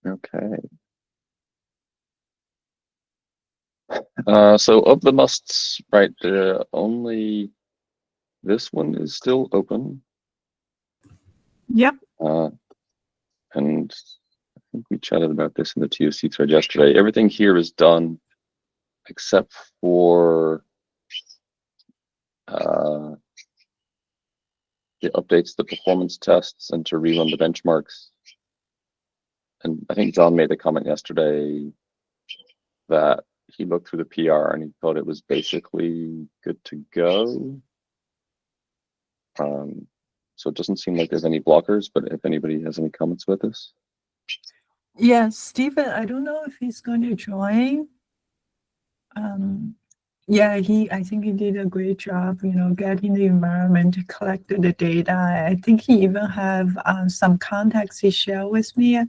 Okay. So of the musts, right, only this one is still open. Yep. And I think we chatted about this in the TOC thread yesterday. Everything here is done except for the updates, the performance tests, and to rerun the benchmarks. And I think John made the comment yesterday that he looked through the PR and he thought it was basically good to go. So it doesn't seem like there's any blockers, but if anybody has any comments about this. Yeah, Stephen, I don't know if he's going to join. Yeah, I think he did a great job, getting the environment, collected the data. I think he even have some contacts he shared with me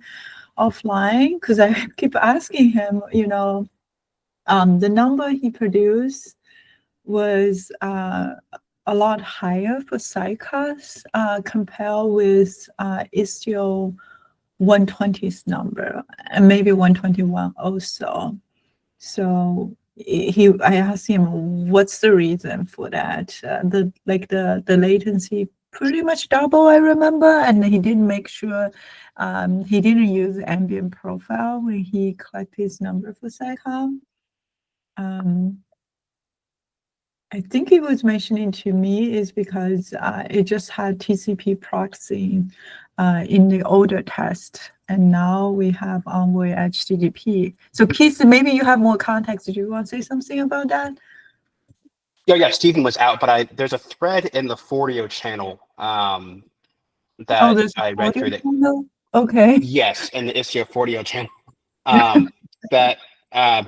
offline, because I keep asking him, the number he produced was a lot higher for sidecars compared with Istio 120's number, and maybe 121 also. So I asked him, what's the reason for that? The latency pretty much double, I remember, and he didn't make sure he didn't use ambient profile when he collected his number for SciComm. I think he was mentioning to me is because it just had TCP proxy in the older test, and now we have Envoy HTTP. So Keith, maybe you have more context. Do you want to say something about that? Yeah, Stephen was out, but there's a thread in the Fortio channel that I read through that. Channel? Okay. Yes, in the Istio Fortio channel that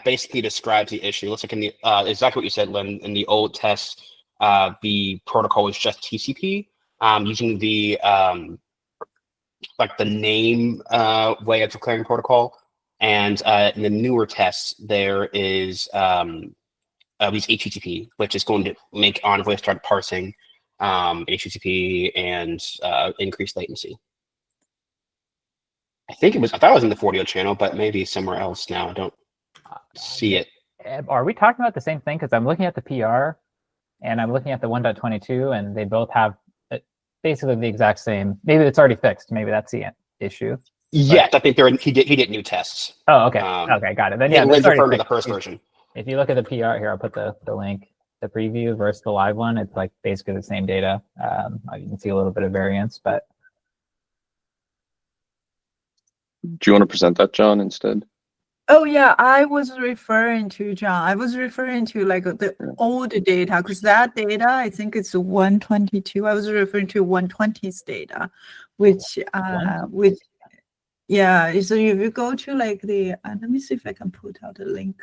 basically describes the issue. It looks like in the exactly what you said, Lynn. In the old tests, the protocol was just TCP using the the name way of declaring protocol, and in the newer tests there is these HTTP, which is going to make Envoy start parsing HTTP and increase latency. I thought it was in the Fortio channel, but maybe somewhere else now. I don't see it. Are we talking about the same thing? Because I'm looking at the PR and I'm looking at the 1.22, and they both have basically the exact same. Maybe it's already fixed. Maybe that's the issue. Yes, I think he did new tests. Oh, okay. Okay, got it. Then yeah, Lynn's referring to the first version. If you look at the PR here, I'll put the link. The preview versus the live one, it's like basically the same data. You can see a little bit of variance, but. Do you want to present that, John, instead? Oh yeah, I was referring to John. I was referring to like the old data, because that data, I think it's 122. I was referring to 120's data, which yeah. So if you go to like the, let me see if I can put out a link,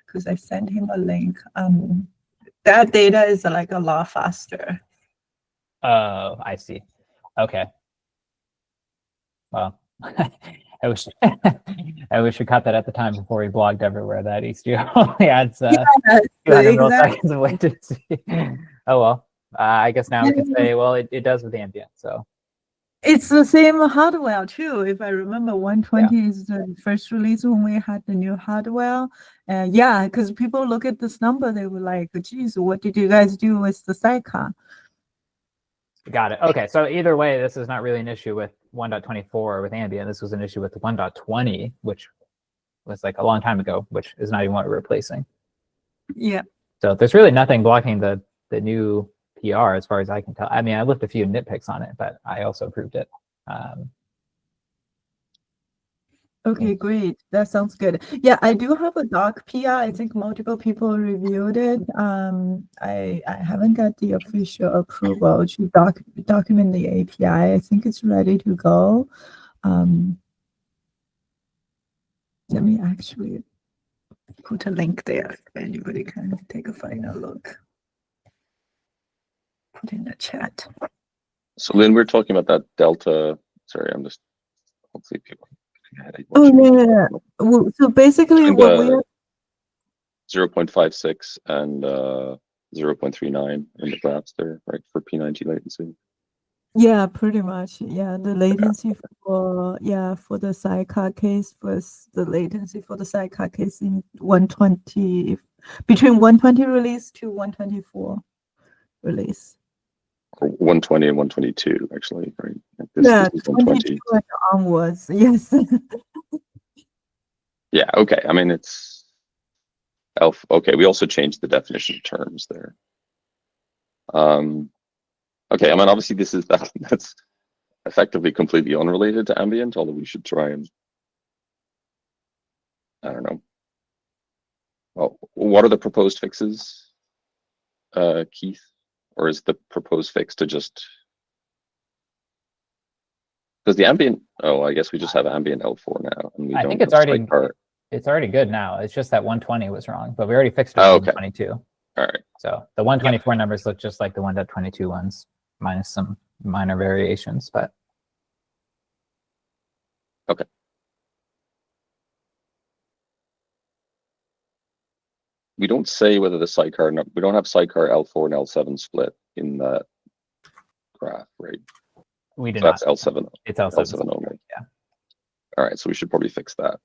because I sent him a link. That data is like a lot faster. Oh, I see. Okay. Well. I wish we caught that at the time before we blogged everywhere that Istio only adds 200 milliseconds of latency. Oh well, I guess now we can say, well, it does with Ambient. So it's the same hardware too. If I remember, 120 is the first release when we had the new hardware. Yeah, because people look at this number, they were like, "Geez, what did you guys do with the sidecar?" Got it. Okay, so either way, this is not really an issue with 1.24 with Ambient. This was an issue with 1.20, which was like a long time ago, which is not even what we're replacing. Yeah. So there's really nothing blocking the new PR as far as I can tell. I mean, I left a few nitpicks on it, but I also approved it. Okay, great. That sounds good. Yeah, I do have a doc PR. I think multiple people reviewed it. I haven't got the official approval to document the API. I think it's ready to go. Let me actually put a link there if anybody can take a final look. Put in the chat. So Lynn, we're talking about that delta. Sorry, I'm just hopefully people. Oh yeah. Well, so basically, what we 0.56 and 0.39 in the graphs there, right, for P90 latency. Yeah, pretty much. Yeah, the latency for for the sidecar case was the latency for the sidecar case in 120 between 120 release to 124 release. 120 and 122, actually, right? Like Yeah, this is 22 and onwards. Yes. Yeah, okay. I mean, it's elf. Okay, we also changed the definition of terms there. Okay, I mean, obviously this is that's effectively completely unrelated to ambient, although we should try and, I don't know. Well, what are the proposed fixes, Keith? Or is the proposed fix to just, because the ambient, oh, I guess we just have ambient L4 now, and we I don't think it's have already sidecar. it's already good now. It's just that 120 was wrong, but we already fixed it Oh, for okay. 122. All right. So the 124 numbers look just like the 1.22 ones, minus some minor variations, but Okay. We don't say whether the sidecar, we don't have sidecar L4 and L7 split in that graph, right? we did So not. that's L7. It's L7. L7 only. Yeah. All right, so we should probably fix that.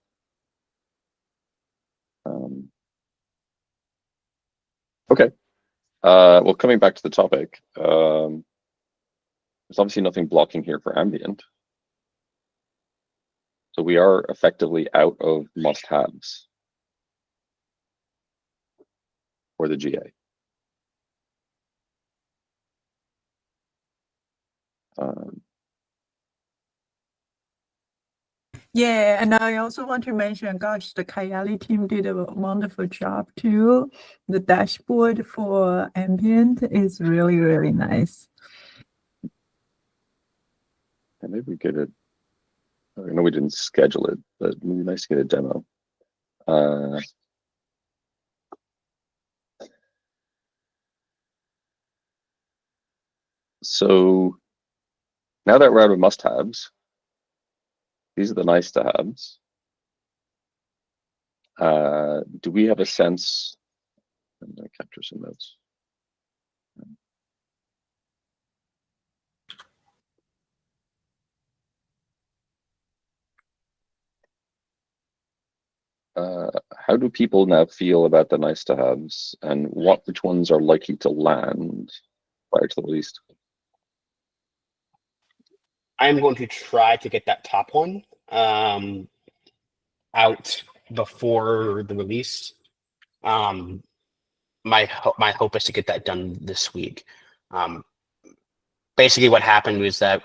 Okay. Well, coming back to the topic, there's obviously nothing blocking here for ambient. So we are effectively out of must-haves for the GA. Yeah, and I also want to mention, gosh, the Kayali team did a wonderful job too. The dashboard for Ambient is really, really nice. And maybe we get it. I know we didn't schedule it, but it'd be nice to get a demo. So now that we're out of must-haves, these are the nice-to-haves. Do we have a sense? I'm going to capture some notes. How do people now feel about the nice-to-haves, and which ones are likely to land prior to the release? I'm going to try to get that top one out before the release. My hope is to get that done this week. Basically, what happened was that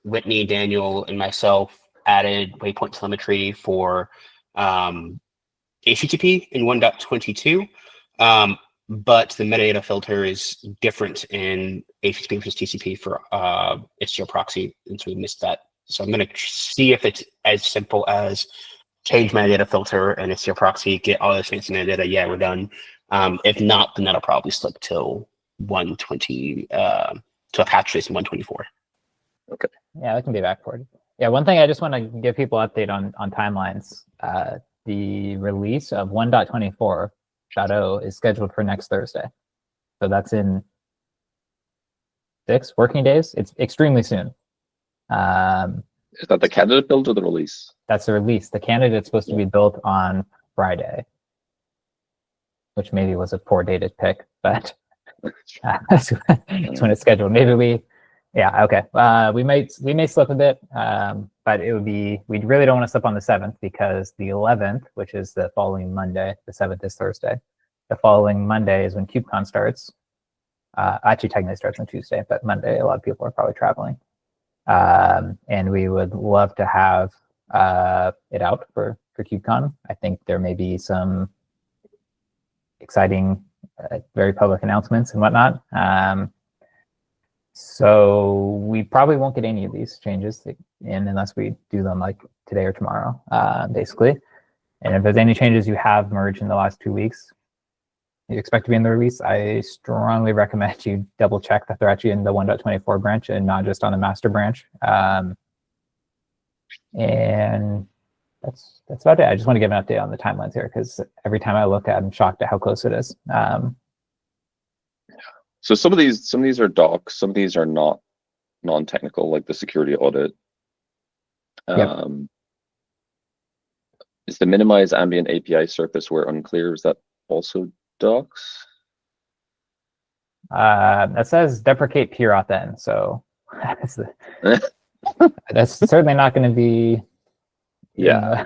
Whitney, Daniel, and myself added waypoint telemetry for HTTP in 1.22, but the metadata filter is different in HTTP versus TCP for Istio proxy, and so we missed that. So I'm going to see if it's as simple as change metadata filter and Istio proxy, get all this fancy metadata. Yeah, we're done. If not, then that'll probably slip till 120 to a patch trace in 124. Okay. Yeah, that can be backported. Yeah, one thing I just want to give people an update on timelines. The release of 1.24.0 is scheduled for next Thursday. So that's in 6 working days. It's extremely soon. Is that the candidate build or the release? That's the release. The candidate's supposed to be built on Friday, which maybe was a poor dated pick, but that's when it's scheduled. Maybe okay. We may slip a bit, but it would be, we really don't want to slip on the 7th because the 11th, which is the following Monday, the 7th is Thursday. The following Monday is when KubeCon starts. Actually, technically starts on Tuesday, but Monday, a lot of people are probably traveling. And we would love to have it out for KubeCon. I think there may be some exciting, very public announcements and whatnot. So we probably won't get any of these changes in unless we do them like today or tomorrow, basically. And if there's any changes you have merged in the last 2 weeks, you expect to be in the release, I strongly recommend you double check that they're actually in the 1.24 branch and not just on the master branch. And that's about it. I just want to give an update on the timelines here because every time I look at it, I'm shocked at how close it is. So some of these are docs, some of these are not non-technical, like the security audit. Yep. Is the minimize ambient API surface where unclear? Is that also docs? That says deprecate pure then, so that's certainly not going to be. Yeah.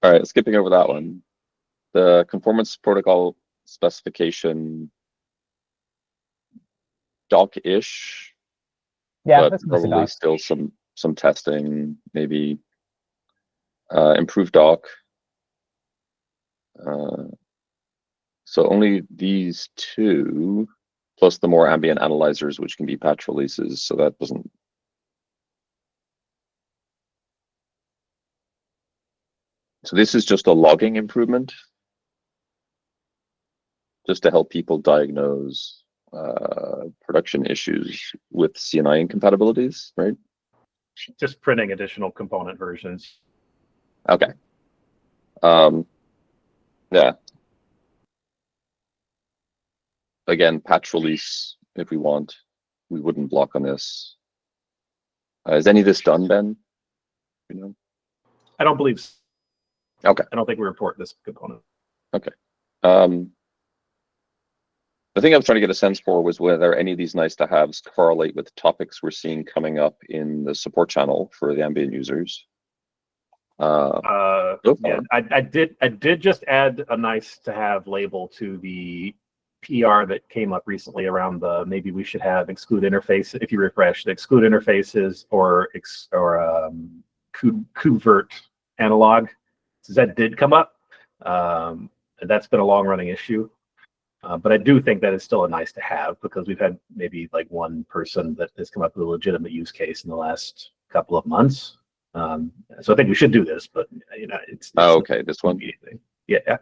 All right, skipping over that one. The conformance protocol specification doc-ish, Yeah, but that's mostly probably doc. still some testing, maybe improved doc. So only these two, plus the more ambient analyzers, which can be patch releases. So that doesn't. So this is just a logging improvement, just to help people diagnose production issues with CNI incompatibilities, right? Just printing additional component versions. Okay. Yeah. Again, patch release if we want. We wouldn't block on this. Is any of this done, Ben? You know? I don't believe so. Okay. I don't think we report this component. Okay. The thing I was trying to get a sense for was whether any of these nice to haves correlate with topics we're seeing coming up in the support channel for the ambient users. So Yeah, I did just add a nice to have label to the PR that came up recently around the maybe we should have exclude interface. If you refresh the exclude interfaces or convert analog, so that did come up. And that's been a long running issue. But I do think that it's still a nice to have because we've had maybe like one person that has come up with a legitimate use case in the last couple of months. So I think we should do this, but you know, it's okay, this one. thing. Yeah.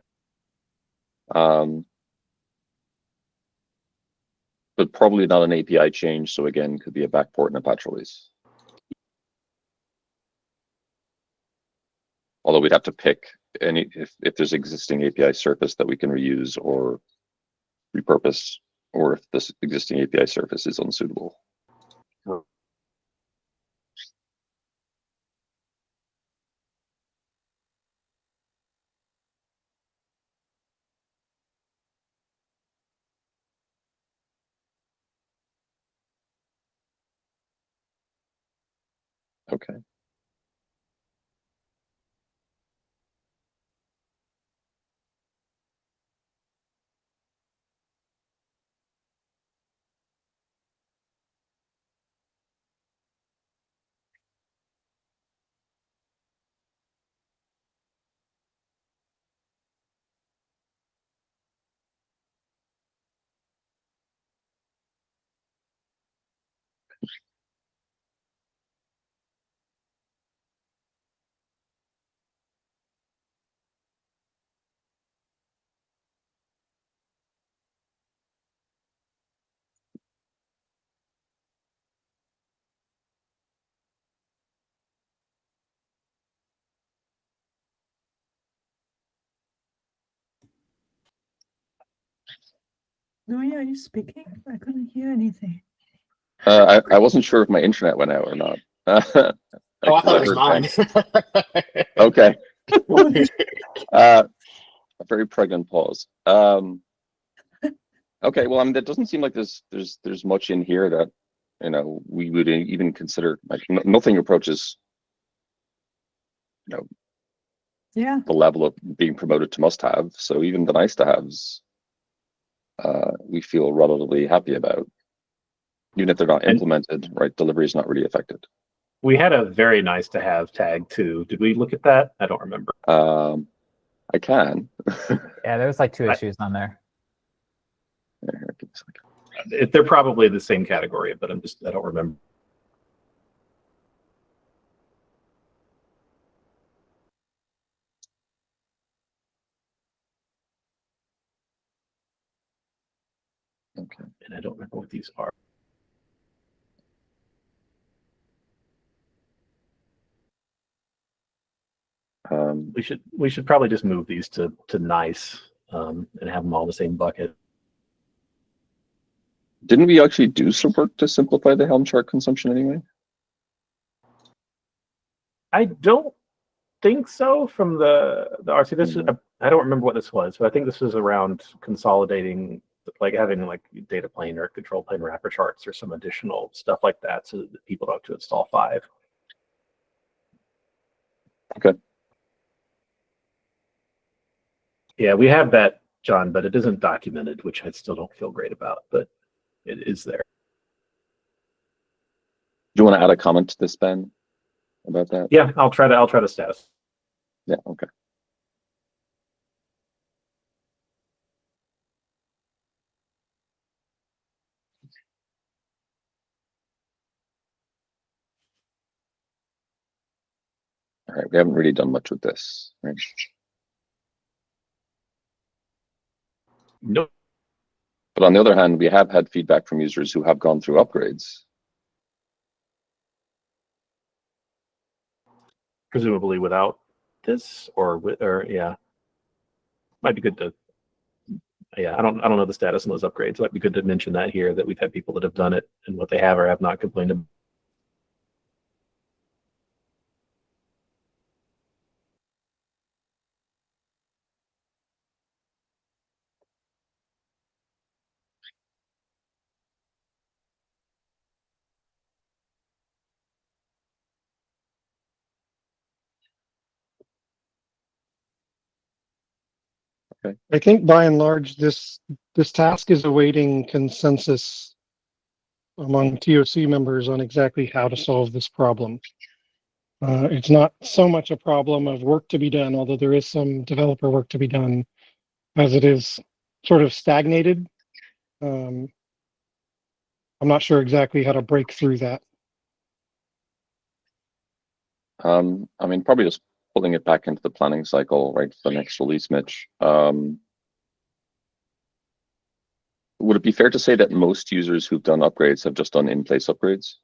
But probably not an API change. So again, could be a backport and a patch release. Although we'd have to pick any if there's existing API surface that we can reuse or repurpose, or if this existing API surface is unsuitable. Okay. Louis, are you speaking? I couldn't hear anything. I wasn't sure if my internet went out or not. Oh, I thought it was mine. Okay. A very pregnant pause. Okay, well, I mean, that doesn't seem like there's much in here that, you know, we would even consider. Like nothing approaches, you know, Yeah. the level of being promoted to must-have. So even the nice-to-haves, we feel relatively happy about, even if they're not implemented. Right, delivery is not really affected. We had a very nice to have tag too. Did we look at that? I don't remember. I can. Yeah, there was like 2 issues on there. Here, give me a second. They're probably the same category, but I don't remember. Okay. And I don't remember what these are. We should probably just move these to nice and have them all in the same bucket. Didn't we actually do some work to simplify the Helm chart consumption anyway? I don't think so. From the RC, this is I don't remember what this was, but I think this was around consolidating, like having like data plane or control plane wrapper charts or some additional stuff like that, so that people don't have to install 5. Okay. Yeah, we have that, John, but it isn't documented, which I still don't feel great about, but it is there. Do you want to add a comment to this, Ben, about that? Yeah, I'll try to status. Yeah. Okay. All right. We haven't really done much with this, right? Nope. But on the other hand, we have had feedback from users who have gone through upgrades. Presumably without this, or with, or yeah, might be good to. Yeah, I don't know the status on those upgrades. It might be good to mention that here, that we've had people that have done it and what they have or have not complained about. I think by and large, this task is awaiting consensus among TOC members on exactly how to solve this problem. It's not so much a problem of work to be done, although there is some developer work to be done, as it is sort of stagnated. I'm not sure exactly how to break through that. I mean, probably just pulling it back into the planning cycle, right, for the next release, Mitch. Would it be fair to say that most users who've done upgrades have just done in-place upgrades?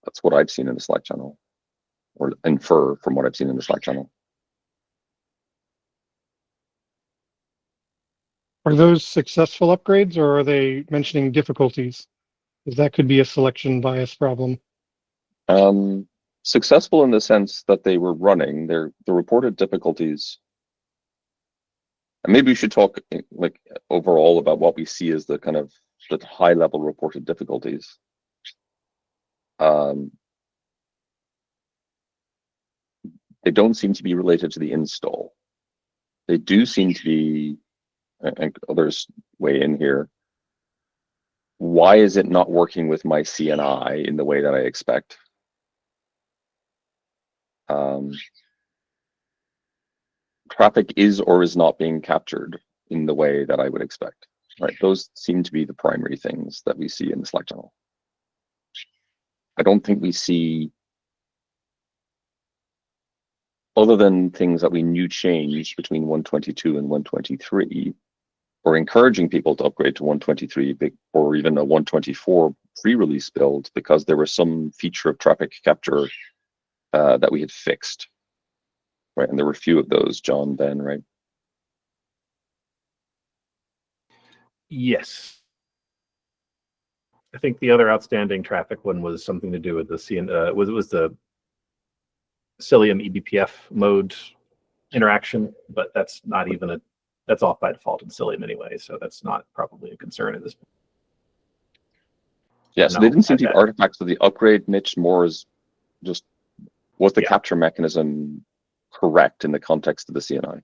That's what I've seen in the Slack channel, or infer from what I've seen in the Slack channel. Are those successful upgrades, or are they mentioning difficulties? Because that could be a selection bias problem. Successful in the sense that they were running the reported difficulties. And maybe we should talk like overall about what we see as the kind of the high level reported difficulties. They don't seem to be related to the install. They do seem to be, and others weigh in here. Why is it not working with my CNI in the way that I expect? Traffic is or is not being captured in the way that I would expect. Right, those seem to be the primary things that we see in the Slack channel. I don't think we see, other than things that we knew changed between 122 and 123, or encouraging people to upgrade to 123 or even a 124 pre-release build because there was some feature of traffic capture that we had fixed. Right, and there were a few of those, John, Ben, right? Yes. I think the other outstanding traffic one was something to do with the was the Cilium eBPF mode interaction, but that's not even that's off by default in Cilium anyway, so that's not probably a concern at this point. Yeah, so they didn't seem to be artifacts of the upgrade, Mitch, more as just, was the capture mechanism correct in the context of the CNI?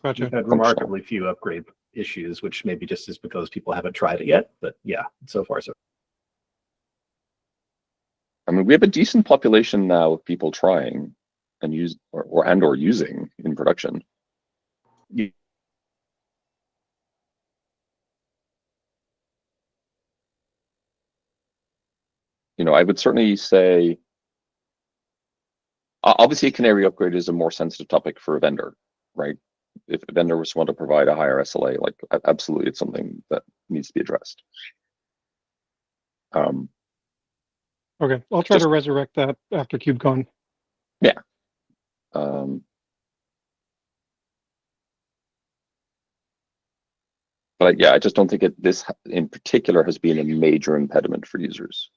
Gotcha. We've had remarkably few upgrade issues, which maybe just is because people haven't tried it yet, but yeah, so far so. I mean, we have a decent population now of people trying and use or using in production. Yeah. You know, I would certainly say, obviously a canary upgrade is a more sensitive topic for a vendor, right? If a vendor was to want to provide a higher SLA, like absolutely it's something that needs to be addressed. Okay, I'll try to resurrect that after KubeCon. Yeah. But yeah, I just don't think this in particular has been a major impediment for users.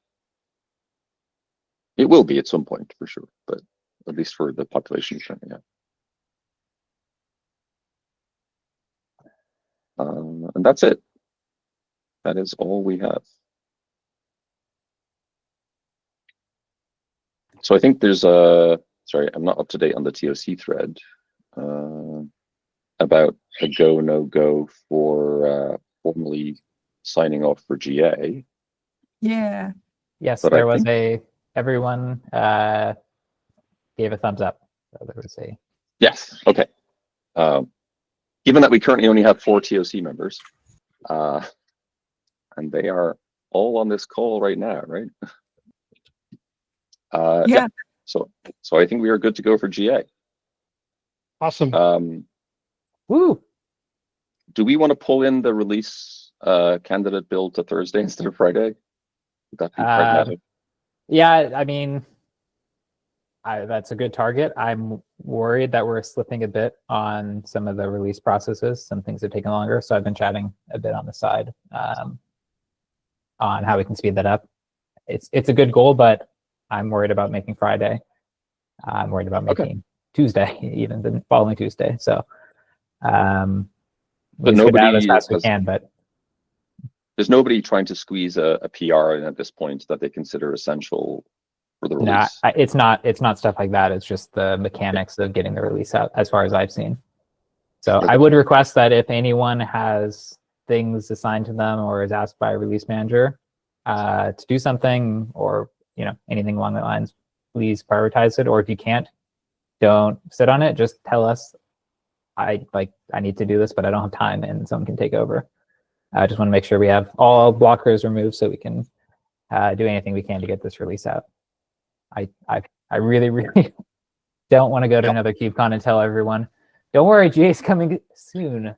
It will be at some point for sure, but at least for the population currently, yeah. And that's it. That is all we have. So I think there's sorry, I'm not up to date on the TOC thread about a go, no go for formally signing off for GA. Yeah. Yes, But there was everyone gave a thumbs up. So there was a Yes, okay. Given that we currently only have 4 TOC members, and they are all on this call right now, right? Yeah. So I think we are good to go for GA. Awesome. woo. Do we want to pull in the release candidate build to Thursday instead of Friday? Would that be pragmatic? Yeah, I mean, that's a good target. I'm worried that we're slipping a bit on some of the release processes. Some things are taking longer, so I've been chatting a bit on the side on how we can speed that up. It's a good goal, but I'm worried about making Friday. I'm worried about making Tuesday, even the following Tuesday. So, but nobody as fast as we can. But there's nobody trying to squeeze a PR in at this point that they consider essential for the release. It's not stuff like that. It's just the mechanics of getting the release out, as far as I've seen. So I would request that if anyone has things assigned to them or is asked by a release manager to do something, or anything along the lines, please prioritize it. Or if you can't, don't sit on it. Just tell us, I need to do this, but I don't have time, and someone can take over. I just want to make sure we have all blockers removed so we can do anything we can to get this release out. I really, really don't want to go to another KubeCon and tell everyone, don't worry, GA's coming soon.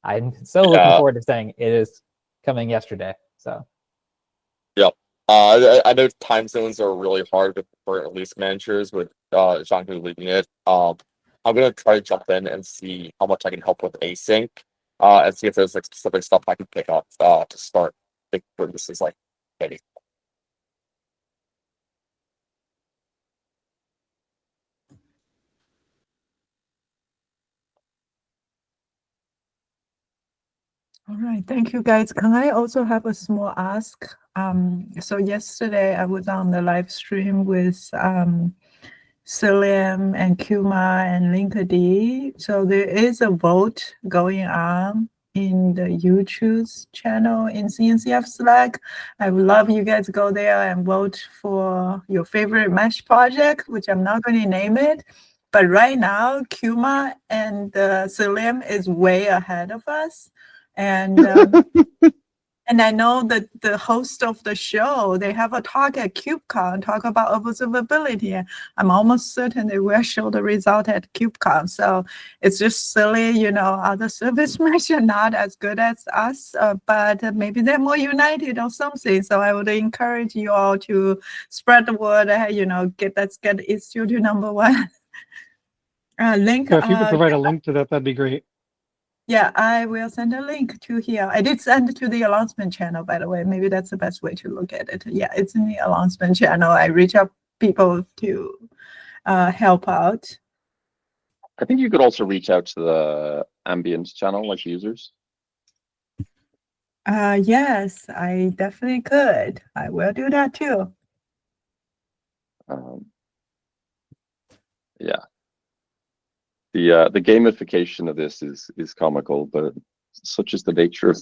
I'm so looking forward to saying it is coming yesterday. So. Yep. I know time zones are really hard for release managers with Jean leading it. I'm gonna try to jump in and see how much I can help with async, and see if there's like specific stuff I can pick up to start big releases like ready. All right, thank you guys. Can I also have a small ask? So yesterday I was on the live stream with Cilium and Kuma and Linkerd. So there is a vote going on in the YouTube's channel in CNCF Slack. I would love you guys to go there and vote for your favorite mesh project, which I'm not going to name it. But right now, Kuma and Cilium is way ahead of us. And and I know that the host of the show, they have a talk at KubeCon, talk about observability. I'm almost certain they will show the result at KubeCon. So it's just silly, other service mesh are not as good as us, but maybe they're more united or something. So I would encourage you all to spread the word, let's get issue to number 1. Link. Yeah, if you could provide a link to that, that'd be great. Yeah, I will send a link to here. I did send it to the announcement channel, by the way. Maybe that's the best way to look at it. Yeah, it's in the announcement channel. I reach out people to help out. I think you could also reach out to the Ambient channel, like users. Yes, I definitely could. I will do that too. Yeah. The gamification of this is comical, but such is the nature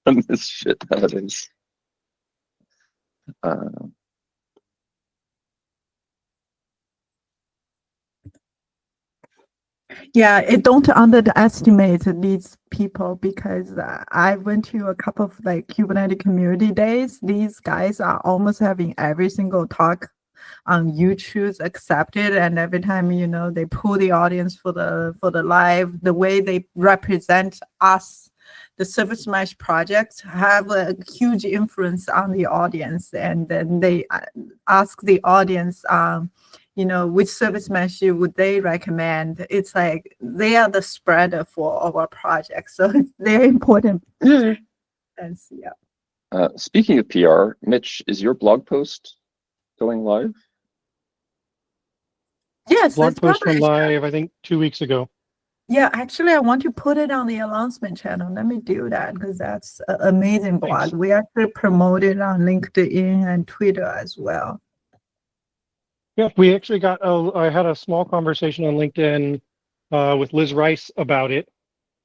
of this shit nowadays. Yeah, don't underestimate these people, because I went to a couple of Kubernetes community days. These guys are almost having every single talk on YouTube accepted, and every time they pull the audience for the live, the way they represent us, the service mesh projects, have a huge influence on the audience, and then they ask the audience which service mesh would they recommend? It's like they are the spreader for our project, so it's very important. That's, yeah. Speaking of PR, Mitch, is your blog post going live? Yes, Blog it's post went published. live, I think, 2 weeks ago. Yeah, actually, I want to put it on the announcement channel. Let me do that because that's an amazing blog. Thanks. We actually promote it on LinkedIn and Twitter as well. Yeah, we actually got, I had a small conversation on LinkedIn with Liz Rice about it,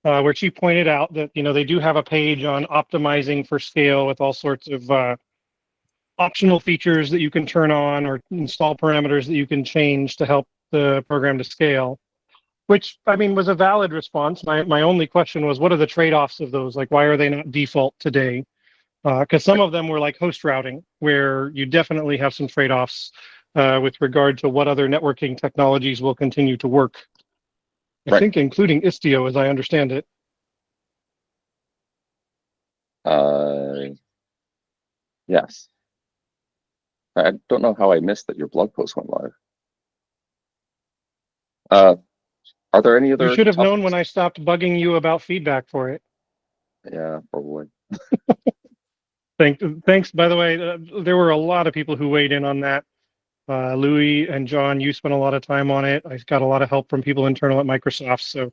where she pointed out that, they do have a page on optimizing for scale with all sorts of optional features that you can turn on or install parameters that you can change to help the program to scale. Which, I mean, was a valid response. My only question was, what are the trade-offs of those? Like, why are they not default today? Because some of them were like host routing, where you definitely have some trade-offs with regard to what other networking technologies will continue to work. I Right. think including Istio, as I understand it. Yes. I don't know how I missed that your blog post went live. Are there any other You should have known topics? when I stopped bugging you about feedback for it. Yeah, probably. Thanks, by the way, there were a lot of people who weighed in on that. Louis and John, you spent a lot of time on it. I got a lot of help from people internal at Microsoft. So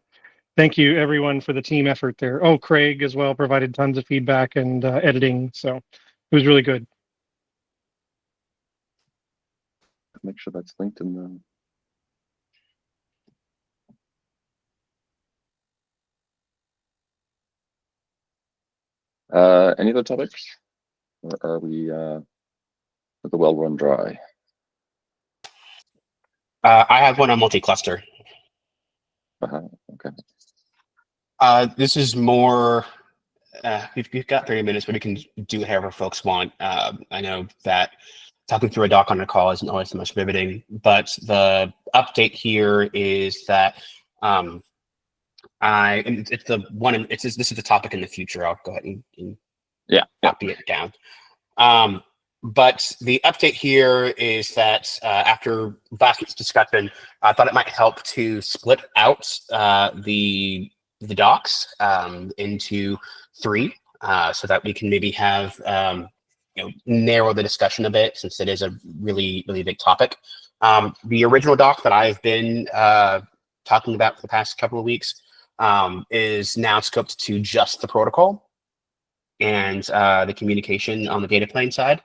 thank you, everyone, for the team effort there. Oh, Craig as well provided tons of feedback and editing. So it was really good. Make sure that's linked in the. Any other topics? Or are we with the well run dry? I have one on multi-cluster. Okay. This is more. We've got 30 minutes, but we can do however folks want. I know that talking through a doc on a call isn't always the most riveting, but the update here is that it's the one. This is the topic in the future. I'll go ahead and copy it down. But the update here is that after last week's discussion, I thought it might help to split out the docs into 3 so that we can maybe have narrow the discussion a bit, since it is a really, really big topic. The original doc that I've been talking about for the past couple of weeks is now scoped to just the protocol and the communication on the data plane side.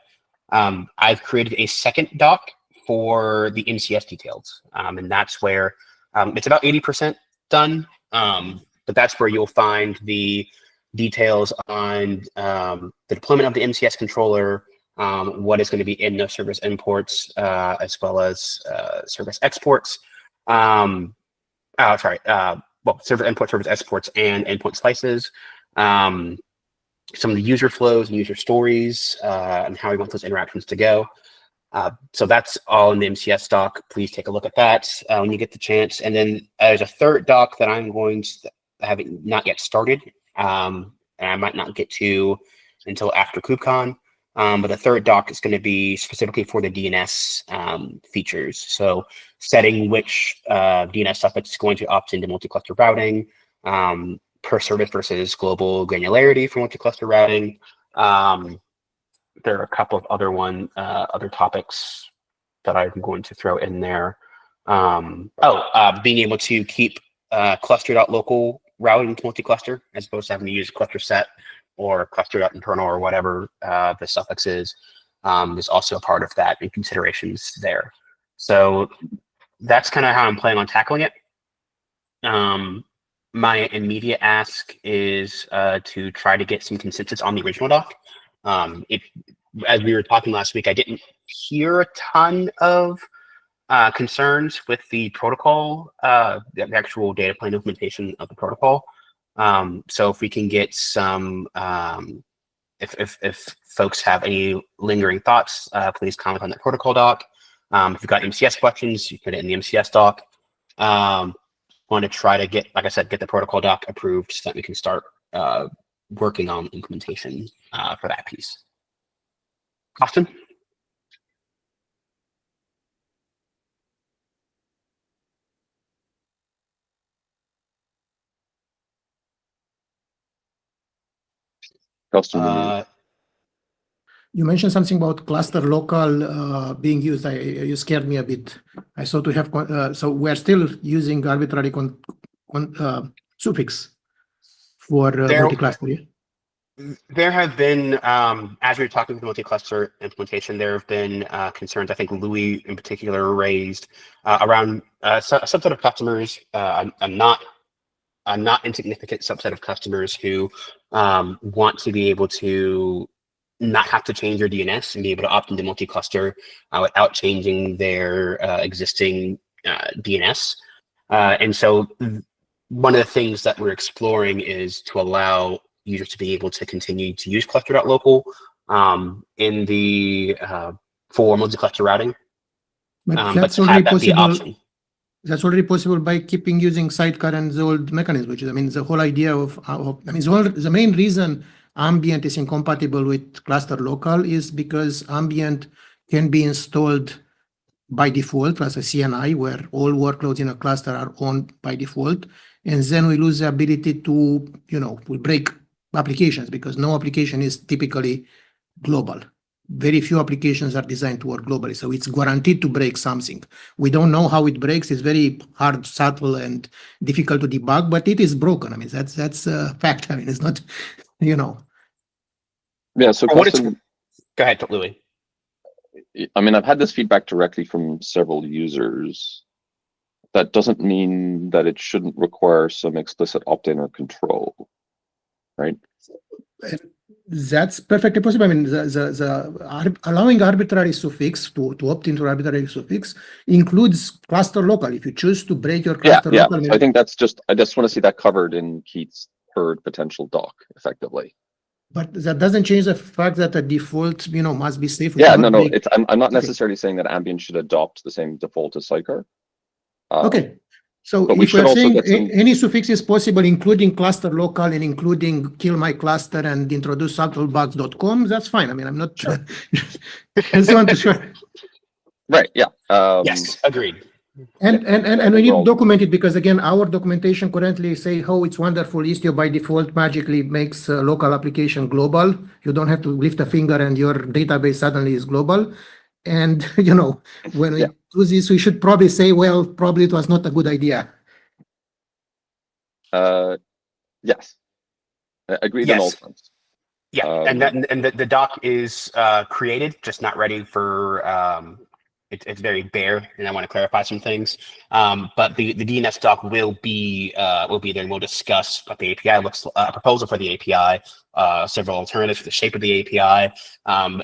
I've created a second doc for the MCS details, and that's where it's about 80% done, but that's where you'll find the details on the deployment of the MCS controller, what is going to be in those service imports, as well as service exports. Service import, service exports, and endpoint slices. Some of the user flows and user stories, and how we want those interactions to go. So that's all in the MCS doc. Please take a look at that when you get the chance. And then there's a third doc that I'm going to have not yet started, and I might not get to until after KubeCon. But the third doc is going to be specifically for the DNS features. So setting which DNS suffix is going to opt into multi-cluster routing, per service versus global granularity for multi-cluster routing. There are a couple of other topics that I'm going to throw in there. Being able to keep cluster.local routing to multi-cluster as opposed to having to use cluster set or cluster.internal or whatever the suffix is also a part of that and considerations there. So that's kind of how I'm planning on tackling it. My immediate ask is to try to get some consensus on the original doc. As we were talking last week, I didn't hear a ton of concerns with the protocol, the actual data plane implementation of the protocol. So if we can get some, if folks have any lingering thoughts, please comment on that protocol doc. If you've got MCS questions, you put it in the MCS doc. Want to try to get, like I said, get the protocol doc approved so that we can start working on implementation for that piece. Austin? Customer review. You mentioned something about cluster local being used. You scared me a bit. I thought we have, so we're still using arbitrary suffix for multi-cluster. Yeah? There have been, as we were talking about the multi-cluster implementation, there have been concerns, I think Louis in particular raised around a subset of customers, a not insignificant subset of customers who want to be able to not have to change their DNS and be able to opt into multi-cluster without changing their existing DNS. And so one of the things that we're exploring is to allow users to be able to continue to use cluster.local in the for multi-cluster routing, but to have that be an option. That's already possible by keeping using sidecar and the old mechanism, which is, I mean, the whole idea of, I mean, the main reason Ambient is incompatible with cluster local is because Ambient can be installed by default as a CNI, where all workloads in a cluster are owned by default. And then we lose the ability to, we break applications because no application is typically global. Very few applications are designed to work globally, so it's guaranteed to break something. We don't know how it breaks. It's very hard, subtle, and difficult to debug, but it is broken. I mean, that's a fact. I mean, it's not, Yeah. So, go ahead, Louis. I mean, I've had this feedback directly from several users. That doesn't mean that it shouldn't require some explicit opt-in or control, right? That's perfectly possible. I mean, allowing arbitrary suffix to opt into arbitrary suffix includes cluster local. If you choose to break your cluster local, so I think that's I just want to see that covered in Keith's third potential doc, effectively. But that doesn't change the fact that the default, must be safe. Yeah, no. I'm not necessarily saying that Ambient should adopt the same default as Sidecar. Okay. So if we're saying any suffix is possible, including cluster local and including kill my cluster and introduce subtlebugs.com, that's fine. I mean, I'm not sure. Just want to sure. Right. Yeah. Yes. Agreed. And we need to document it because, again, our documentation currently say, oh, it's wonderful. Istio by default magically makes a local application global. You don't have to lift a finger and your database suddenly is global. And, when we do this, we should probably say, well, probably it was not a good idea. Yes. Agreed on all fronts. Yeah, and the doc is created, just not ready for, it's very bare, and I want to clarify some things. But the DNS doc will be there, and we'll discuss what the API looks, a proposal for the API, several alternatives for the shape of the API,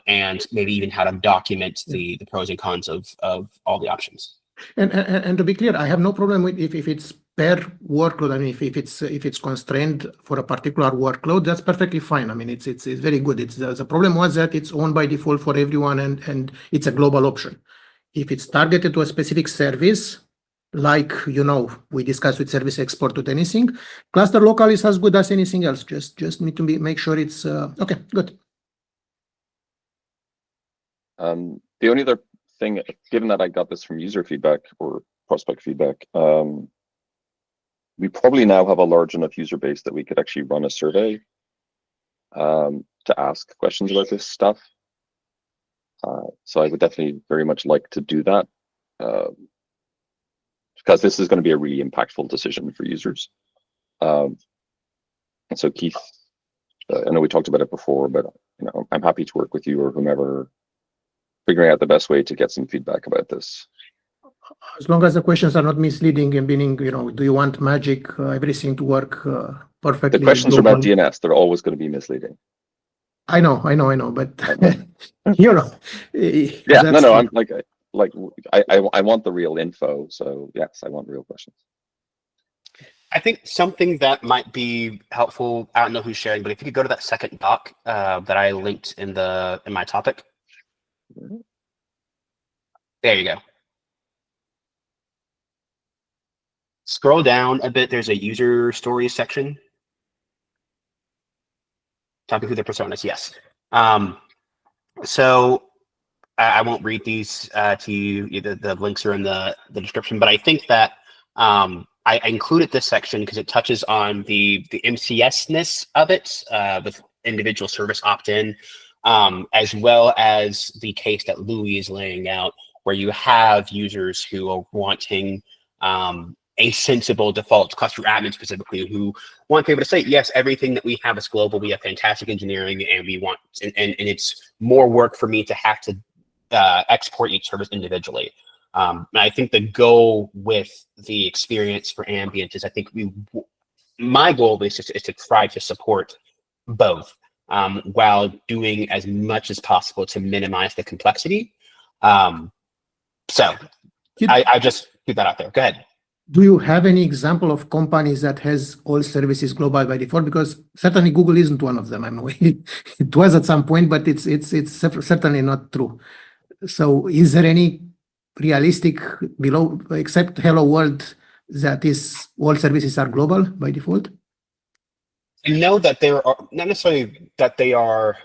and maybe even how to document the pros and cons of all the options. And to be clear, I have no problem with if it's per workload. I mean, if it's constrained for a particular workload, that's perfectly fine. I mean, it's very good. The problem was that it's owned by default for everyone, and it's a global option. If it's targeted to a specific service, like we discussed with service export to anything, cluster local is as good as anything else. Just need to make sure it's okay. Good. The only other thing, given that I got this from user feedback or prospect feedback, we probably now have a large enough user base that we could actually run a survey to ask questions about this stuff. So I would definitely very much like to do that because this is going to be a really impactful decision for users. And so Keith, I know we talked about it before, but I'm happy to work with you or whomever, figuring out the best way to get some feedback about this. As long as the questions are not misleading and meaning, do you want magic, everything to work perfectly? The questions are about DNS. They're always going to be misleading. I know, but yeah, no, I'm I want the real info. So yes, I want real questions. I think something that might be helpful, I don't know who's sharing, but if you could go to that second doc that I linked in my topic. There you go. Scroll down a bit. There's a user stories section. Talking through the personas, yes. So I won't read these to you. The links are in the description, but I think that I included this section because it touches on the MCS-ness of it with individual service opt-in, as well as the case that Louis is laying out, where you have users who are wanting a sensible default cluster admin specifically, who want to be able to say, yes, everything that we have is global. We have fantastic engineering, and we want, and it's more work for me to have to export each service individually. And I think the goal with the experience for Ambient is, I think my goal is to try to support both, while doing as much as possible to minimize the complexity. So I just keep that out there. Go ahead. Do you have any example of companies that has all services global by default? Because certainly Google isn't one of them. I mean, it was at some point, but it's certainly not true. So is there any realistic below, except Hello World, that is all services are global by default? I know that there are, not necessarily that they are.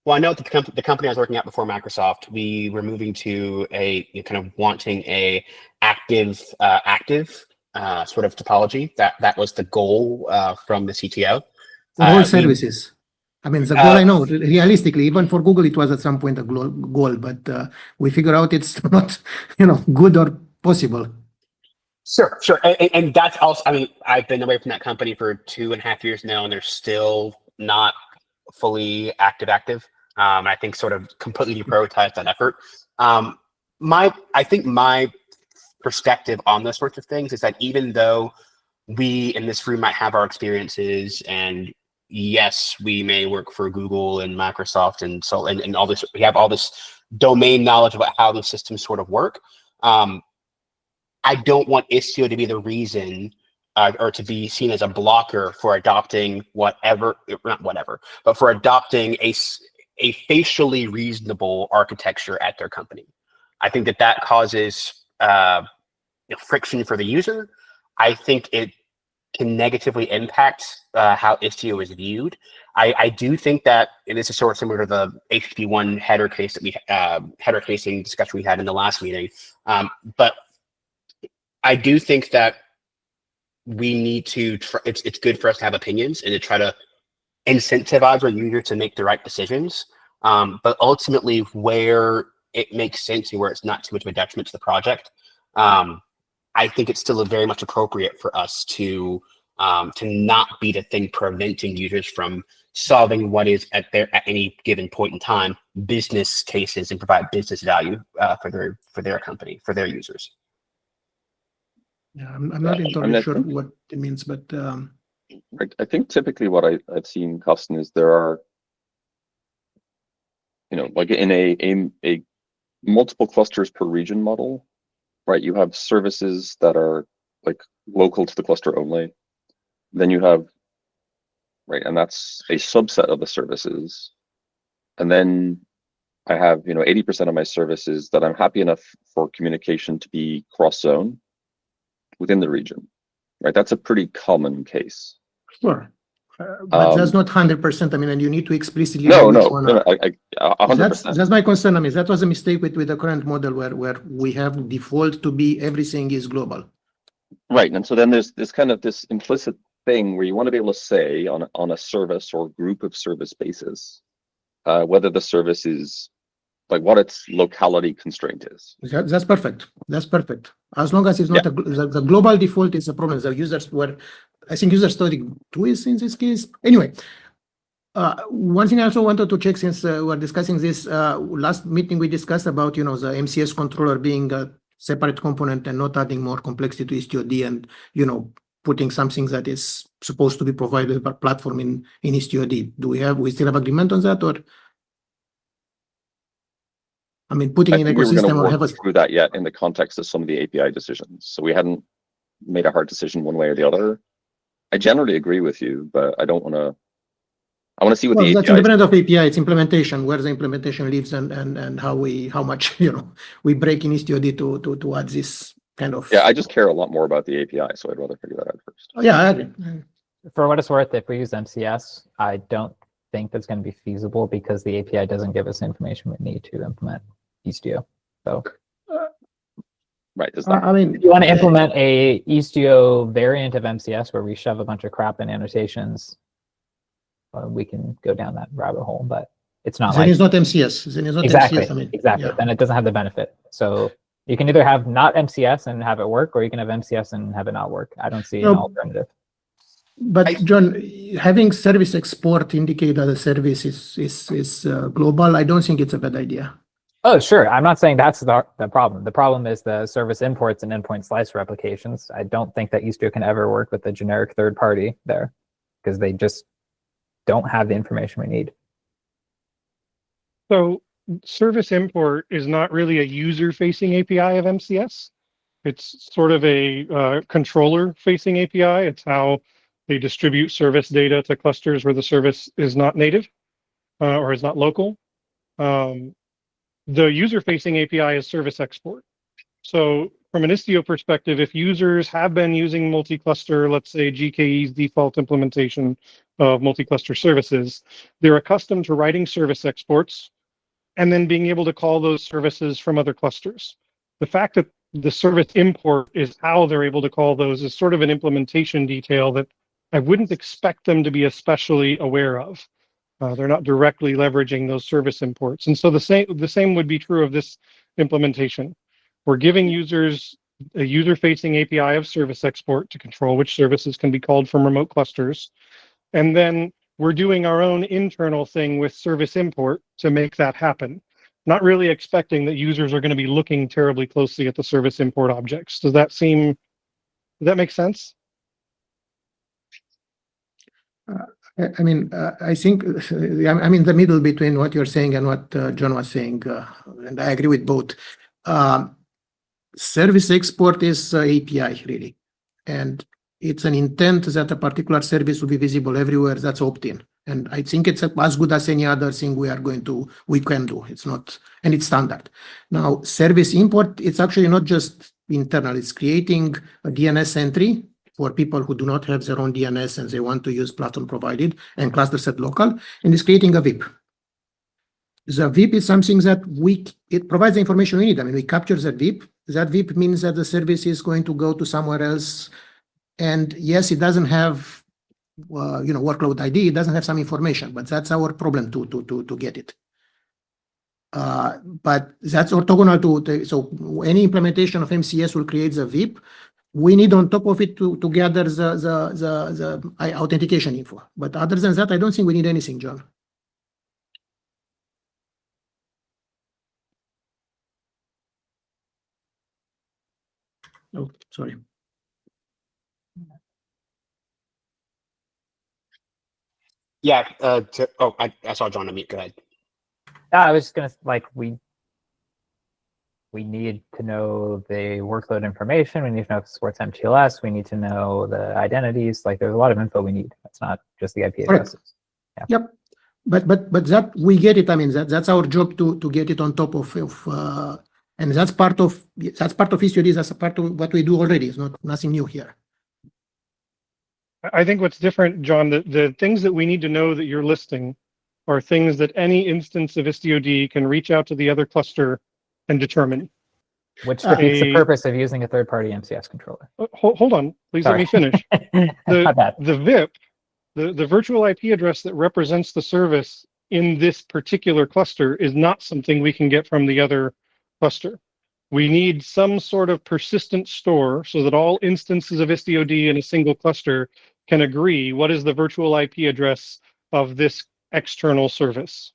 Well, I know that the company I was working at before Microsoft, we were moving to a kind of wanting a active sort of topology. That was the goal from the CTO. For all services. I mean, the goal, I know, realistically, even for Google, it was at some point a goal, but we figure out it's not, good or possible. Sure. And that's also, I mean, I've been away from that company for 2.5 years now, and they're still not fully active. I think sort of completely deprioritized that effort. I think my perspective on those sorts of things is that even though we in this room might have our experiences, and yes, we may work for Google and Microsoft and so and all this, we have all this domain knowledge about how those systems sort of work. I don't want Istio to be the reason or to be seen as a blocker for adopting but for adopting a facially reasonable architecture at their company. I think that causes friction for the user. I think it can negatively impact how Istio is viewed. I do think that, and this is sort of similar to the HTTP1 header case that header casing discussion we had in the last meeting, but I do think that we need to it's good for us to have opinions and to try to incentivize our users to make the right decisions. But ultimately, where it makes sense and where it's not too much of a detriment to the project, I think it's still very much appropriate for us to not be the thing preventing users from solving what is at any given point in time business cases and provide business value for their company, for their users. Yeah, I'm not entirely sure what it means, but I think typically what I've seen, Costin, is there are, like in a multiple clusters per region model, right? You have services that are like local to the cluster only. Then you have, right, and that's a subset of the services. And then I have, 80% of my services that I'm happy enough for communication to be cross-zone within the region, right? That's a pretty common case. Sure. But that's not 100%. I mean, and you need to explicitly No, know which one. 100%. That's my concern. I mean, that was a mistake with the current model where we have default to be everything is global. Right, and so then there's this kind of this implicit thing where you want to be able to say on a service or group of service basis whether the service is like what its locality constraint is. That's perfect. That's perfect. As long as it's not the global default is a problem. The users were, I think, user story 2 is in this case. Anyway, one thing I also wanted to check, since we're discussing this last meeting, we discussed about the MCS controller being a separate component and not adding more complexity to HTOD, and putting something that is supposed to be provided by platform in HTOD. We still have agreement on that, or? I mean, putting in ecosystem or have a through that yet in the context of some of the API decisions. So we hadn't made a hard decision one way or the other. I generally agree with you, but I don't want to. I want to see what the API. That's independent of API. It's implementation, where the implementation lives, and how much we break in HTOD to add this kind of. Yeah, I just care a lot more about the API, so I'd rather figure that out first. Oh, yeah, I agree. For what it's worth, if we use MCS, I don't think that's going to be feasible because the API doesn't give us information we need to implement Istio. So, right. I mean, if you want to implement a Istio variant of MCS where we shove a bunch of crap in annotations, we can go down that rabbit hole, but it's not Then like it's not MCS. Then it's not exactly, MCS. I mean, exactly. yeah. Then it doesn't have the benefit. So you can either have not MCS and have it work, or you can have MCS and have it not work. I don't see an No. alternative. But John, having service export indicate that the service is global, I don't think it's a bad idea. Oh, sure. I'm not saying that's the problem. The problem is the service imports and endpoint slicer applications. I don't think that Istio can ever work with a generic third party there because they just don't have the information we need. So service import is not really a user-facing API of MCS. It's sort of a controller-facing API. It's how they distribute service data to clusters where the service is not native or is not local. The user-facing API is service export. So from an Istio perspective, if users have been using multi-cluster, let's say GKE's default implementation of multi-cluster services, they're accustomed to writing service exports and then being able to call those services from other clusters. The fact that the service import is how they're able to call those is sort of an implementation detail that I wouldn't expect them to be especially aware of. They're not directly leveraging those service imports. And so the same would be true of this implementation. We're giving users a user-facing API of service export to control which services can be called from remote clusters. And then we're doing our own internal thing with service import to make that happen. Not really expecting that users are going to be looking terribly closely at the service import objects. Does that make sense? I mean, I think I'm in the middle between what you're saying and what John was saying, and I agree with both. Service export is API really, and it's an intent that a particular service will be visible everywhere. That's opt-in, and I think it's as good as any other thing we can do. It's not, and it's standard. Now, service import, it's actually not just internal. It's creating a DNS entry for people who do not have their own DNS and they want to use platform provided and cluster set local, and it's creating a VIP. The VIP is something that it provides the information we need. I mean, we capture that VIP. That VIP means that the service is going to go to somewhere else. And yes, it doesn't have, workload ID. It doesn't have some information, but that's our problem to get it. But that's orthogonal so any implementation of MCS will create the VIP. We need on top of it to gather the authentication info. But other than that, I don't think we need anything, John. Oh, sorry. Yeah. I saw John unmute. Go ahead. I was just gonna we need to know the workload information. We need to know if it supports MTLS. We need to know the identities. Like there's a lot of info we need. It's not just the IP addresses. Yeah. Yep. But that we get it. I mean that's our job to get it on top of and that's part of Istio. That's a part of what we do already. It's not nothing new here. I think what's different, John, the things that we need to know that you're listing are things that any instance of Istio can reach out to the other cluster and determine. Which defeats the purpose of using a third-party MCS controller. Hold on, please. Sorry. Let me finish. The VIP, the virtual IP address that represents the service in this particular cluster is not something we can get from the other cluster. We need some sort of persistent store so that all instances of Istio in a single cluster can agree what is the virtual IP address of this external service.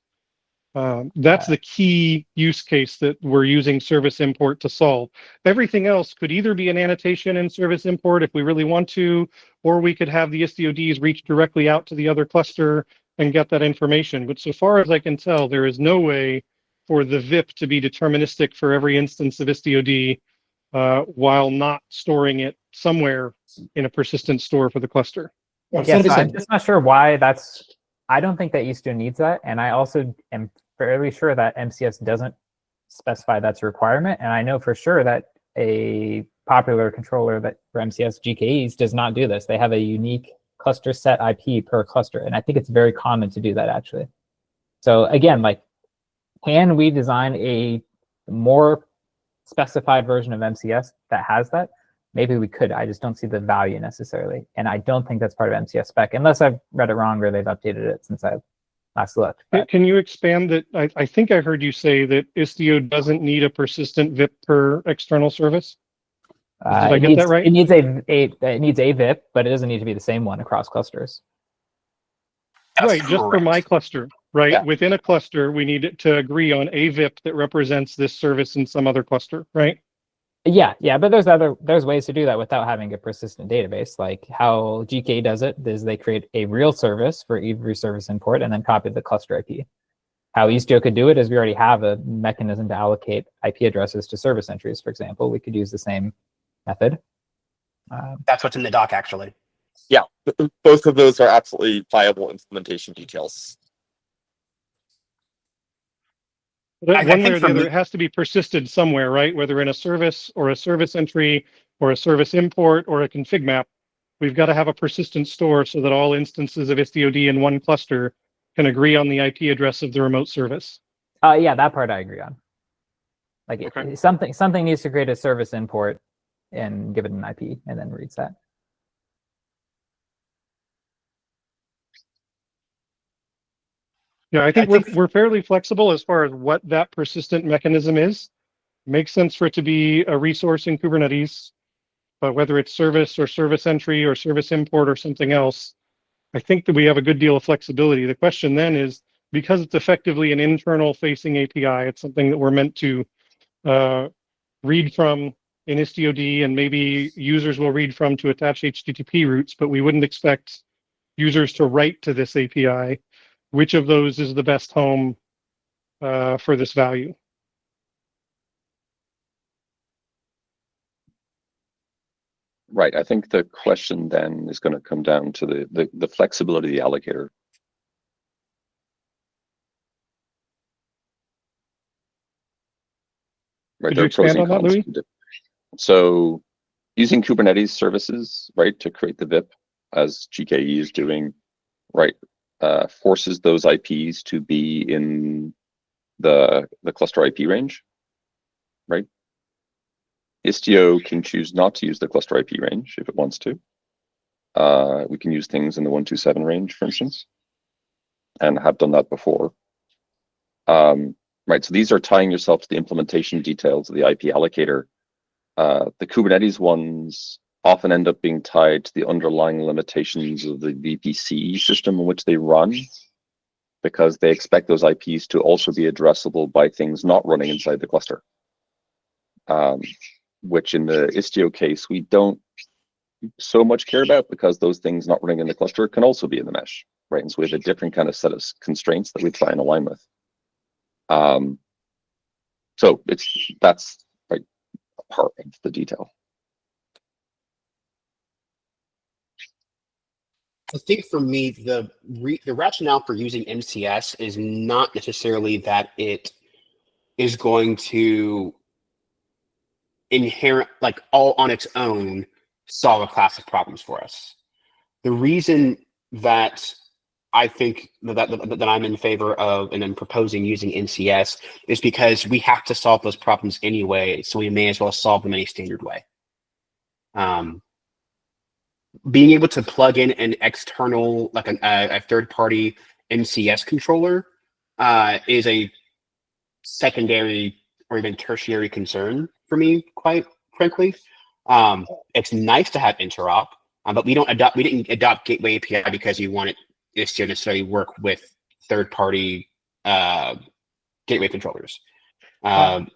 That's the key use case that we're using service import to solve. Everything else could either be an annotation in service import if we really want to, or we could have the Istio reach directly out to the other cluster and get that information. But so far as I can tell, there is no way for the VIP to be deterministic for every instance of Istio while not storing it somewhere in a persistent store for the cluster. Yeah, so I'm just not sure why that's. I don't think that Istio needs that, and I also am fairly sure that MCS doesn't specify that's a requirement, and I know for sure that a popular controller that for MCS GKEs does not do this. They have a unique cluster set IP per cluster, and I think it's very common to do that actually. So again, like, can we design a more specified version of MCS that has that? maybe we could. I just don't see the value necessarily. And I don't think that's part of MCS spec, unless I've read it wrong or they've updated it since I last looked. But, Can you expand that? I think I heard you say that Istio doesn't need a persistent VIP per external service. Did I get that right? It needs it needs a VIP, but it doesn't need to be the same one across clusters. That's Right, just for correct. my cluster, right? Yeah. Within a cluster, we need it to agree on a VIP that represents this service in some other cluster, right? Yeah, but there's ways to do that without having a persistent database. Like how GK does it is they create a real service for every service import and then copy the cluster IP. How Istio could do it is we already have a mechanism to allocate IP addresses to service entries, for example. We could use the same method. That's what's in the doc, actually. Yeah, both of those are absolutely viable implementation details. But I one way think or for the other, me- it has to be persisted somewhere, right? Whether in a service or a service entry or a service import or a config map, we've got to have a persistent store so that all instances of IstioD in one cluster can agree on the IP address of the remote service. Yeah, that part I agree on. Like Okay. something needs to create a service import and give it an IP and then reads that. Yeah, I think think- we're fairly flexible as far as what that persistent mechanism is. Makes sense for it to be a resource in Kubernetes, but whether it's service or service entry or service import or something else, I think that we have a good deal of flexibility. The question then is, because it's effectively an internal facing API, it's something that we're meant to read from in IstioD, and maybe users will read from to attach HTTP routes, but we wouldn't expect users to write to this API. Which of those is the best home for this value? Right. I think the question then is going to come down to the flexibility of the allocator. Right. Could There you are pros expand and on that, cons. Louis? So using Kubernetes services, right, to create the VIP, as GKE is doing, right, forces those IPs to be in the cluster IP range, right? Istio can choose not to use the cluster IP range if it wants to. We can use things in the 127 range, for instance, and have done that before. Right, so these are tying yourself to the implementation details of the IP allocator. The Kubernetes ones often end up being tied to the underlying limitations of the VPC system in which they run, because they expect those IPs to also be addressable by things not running inside the cluster. Which in the Istio case, we don't so much care about, because those things not running in the cluster can also be in the mesh, right? And so we have a different kind of set of constraints that we try and align with. So that's like a part of the detail. I think for me, the rationale for using MCS is not necessarily that it is going to inherent, like all on its own, solve a class of problems for us. The reason that I think that I'm in favor of and I'm proposing using NCS is because we have to solve those problems anyway, so we may as well solve them in a standard way. Being able to plug in an external, like a third-party MCS controller is a secondary or even tertiary concern for me, quite frankly. It's nice to have interop, but we didn't adopt Gateway API because we wanted this to necessarily work with third-party gateway controllers. Go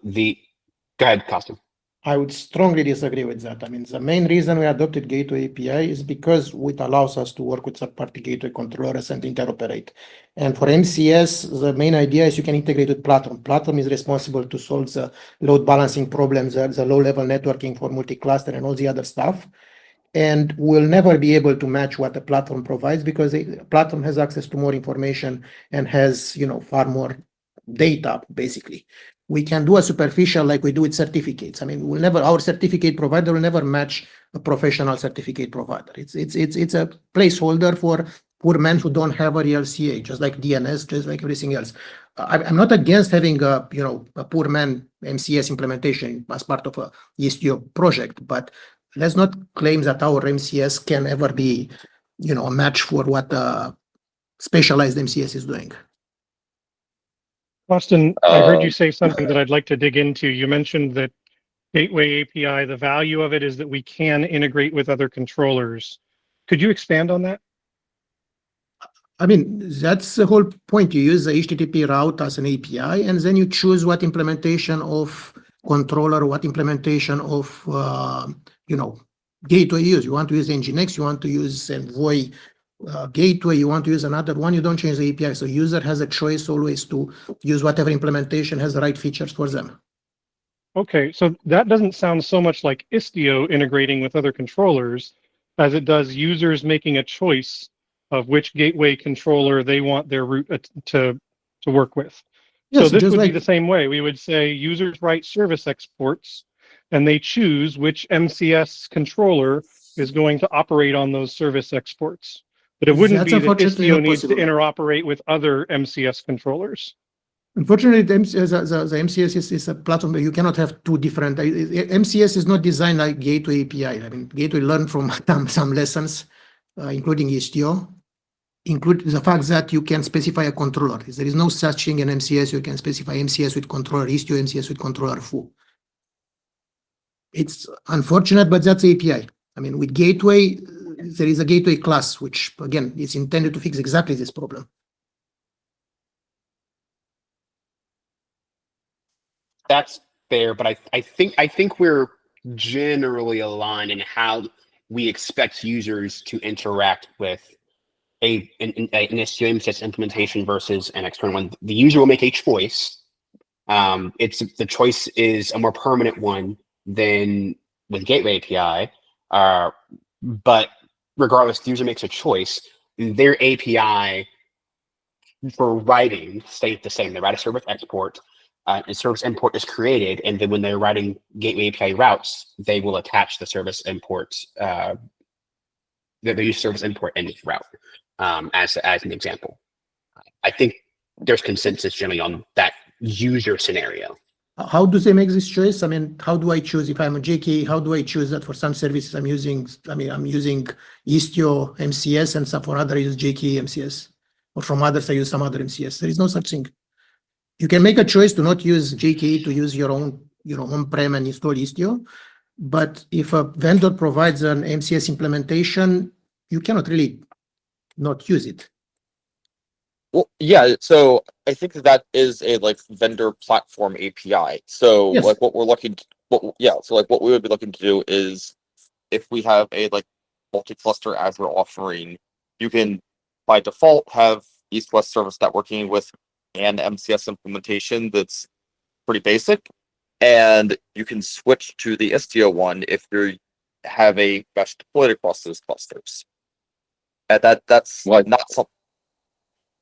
ahead, Costume. I would strongly disagree with that. I mean, the main reason we adopted Gateway API is because it allows us to work with third-party gateway controllers and interoperate. And for MCS, the main idea is you can integrate with Platform. Platform is responsible to solve the load balancing problems, the low-level networking for multi-cluster and all the other stuff. And we'll never be able to match what the platform provides, because the platform has access to more information and has, far more data, basically. We can do a superficial like we do with certificates. I mean, our certificate provider will never match a professional certificate provider. It's a placeholder for poor men who don't have a real CA, just like DNS, just like everything else. I'm not against having a poor man MCS implementation as part of a Istio project, but let's not claim that our MCS can ever be, a match for what specialized MCS is doing. Austin, I heard you Um, say something that I'd like to dig into. You mentioned that Gateway API, the value of it is that we can integrate with other controllers. Could you expand on that? I mean, that's the whole point. You use the HTTP route as an API, and then you choose what implementation of controller, what implementation of, gateway you use. You want to use Nginx, you want to use Envoy gateway, you want to use another one, you don't change the API. So user has a choice always to use whatever implementation has the right features for them. Okay, so that doesn't sound so much like Istio integrating with other controllers as it does users making a choice of which gateway controller they want their route to work with. So Yes, this just would be like the same way. We would say users write service exports and they choose which MCS controller is going to operate on those service exports. But it wouldn't that's be that unfortunately Istio not needs to possible. interoperate with other MCS controllers. Unfortunately, the MCS is a platform that you cannot have two different. MCS is not designed like Gateway API. I mean, Gateway learned from some lessons, including Istio, include the fact that you can specify a controller. There is no such thing in MCS. You can specify MCS with controller, Istio MCS with controller foo. It's unfortunate, but that's API. I mean, with Gateway, there is a Gateway class, which again is intended to fix exactly this problem. That's fair, but I think we're generally aligned in how we expect users to interact with an SEO MCS implementation versus an external one. The user will make a choice. The choice is a more permanent one than with Gateway API. But regardless, the user makes a choice. Their API for writing stay the same. They write a service export. And service import is created, and then when they're writing Gateway API routes, they will attach the service import. They use service import in this route as an example. I think there's consensus generally on that user scenario. How do they make this choice? I mean, how do I choose if I'm a JK? How do I choose that for some services I'm using? I mean, I'm using Istio MCS, and some for other I use JK MCS, or from others I use some other MCS. There is no such thing. You can make a choice to not use JKE, to use your own, on-prem and install Istio. But if a vendor provides an MCS implementation, you cannot really not use it. Well, yeah, so I think that is a vendor platform API. So Yes. what we would be looking to do is if we have a multi-cluster Azure offering, you can by default have east-west service networking with an MCS implementation that's pretty basic, and you can switch to the Istio one if you have a mesh deployed across those clusters. And that's Well, not something.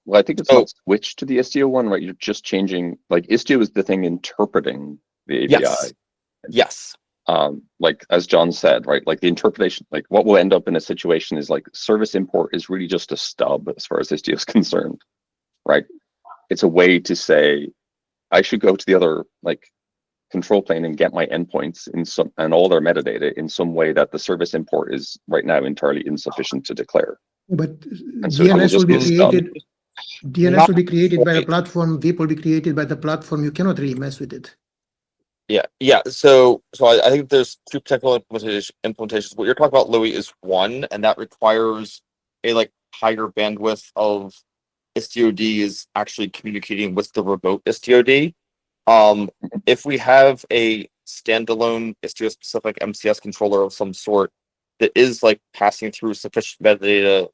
Well, I think it's not switched to the Istio one, right? You're just changing, Istio is the thing interpreting the API. Yes. Like as John said, right? Like the interpretation, what will end up in a situation is service import is really just a stub as far as Istio is concerned, right? It's a way to say, I should go to the other control plane and get my endpoints and all their metadata in some way that the service import is right now entirely insufficient to declare. But And so it will DNS will just be be stub. created. DNS will be created by the platform. VIP will be created by the platform. You cannot really mess with it. Yeah. So I think there's two potential implementations. What you're talking about, Louis, is one, and that requires a higher bandwidth of STOD is actually communicating with the remote STOD. If we have a standalone Istio specific MCS controller of some sort that is passing through sufficient metadata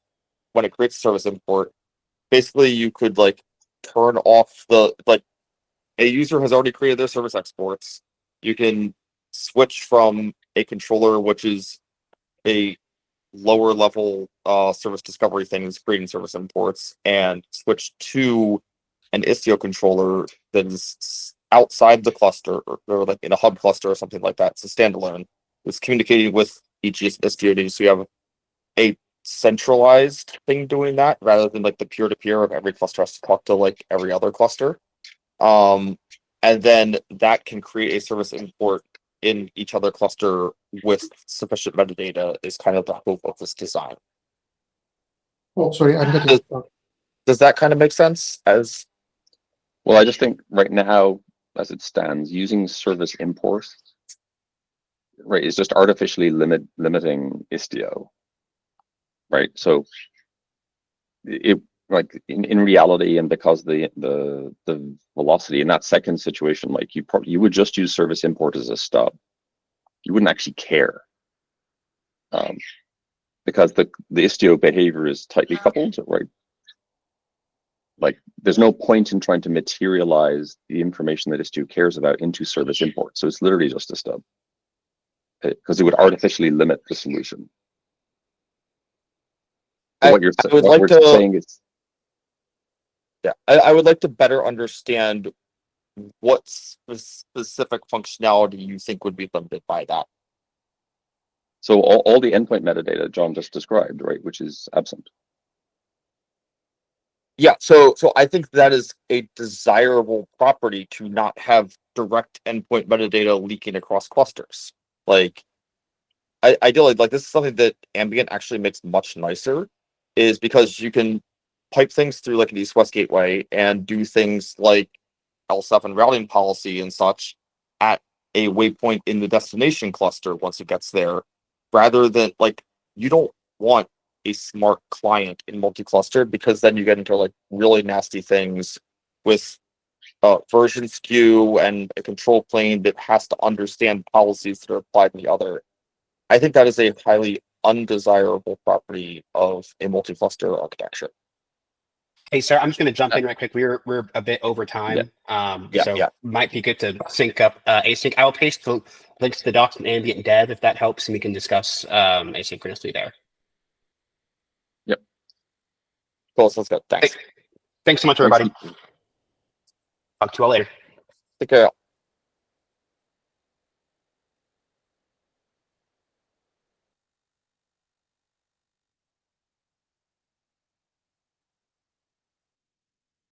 when it creates service import, basically you could turn off a user has already created their service exports. You can switch from a controller which is a lower level service discovery thing that's creating service imports and switch to an Istio controller that is outside the cluster or in a hub cluster or something like that. It's a standalone. It's communicating with each Istio, so you have a centralized thing doing that rather than the peer-to-peer of every cluster has to talk to every other cluster. And then that can create a service import in each other cluster with sufficient metadata is kind of the hope of this design. Oh, sorry, I'm getting. Does that kind of make sense? As Well, I just think right now, as it stands, using service import, right, is just artificially limiting Istio, right? So it like in reality, and because the velocity in that second situation, like you would just use service import as a stub. You wouldn't actually care, because the Istio behavior is tightly coupled, right? Like there's no point in trying to materialize the information that Istio cares about into service import. So it's literally just a stub, because it would artificially limit the solution. So what we're saying is, yeah, I would like to better understand what specific functionality you think would be limited by that. so all the endpoint metadata John just described, right, which is absent. Yeah, so I think that is a desirable property to not have direct endpoint metadata leaking across clusters. Like, ideally, like this is something that Ambient actually makes much nicer, is because you can pipe things through like an east-west gateway and do things like L7 routing policy and such at a waypoint in the destination cluster once it gets there, rather than like you don't want a smart client in multi-cluster, because then you get into like really nasty things with version skew and a control plane that has to understand policies that are applied in the other. I think that is a highly undesirable property of a multi-cluster architecture. Hey, sir, I'm just going to jump in right quick. We're a bit over time, so might be good to sync up async. I will paste the links to the docs and Ambient Dev if that helps, and we can discuss asynchronously there. Yep. Cool. Sounds good. Thanks. Thanks so much, everybody. Talk to you all later. Take care.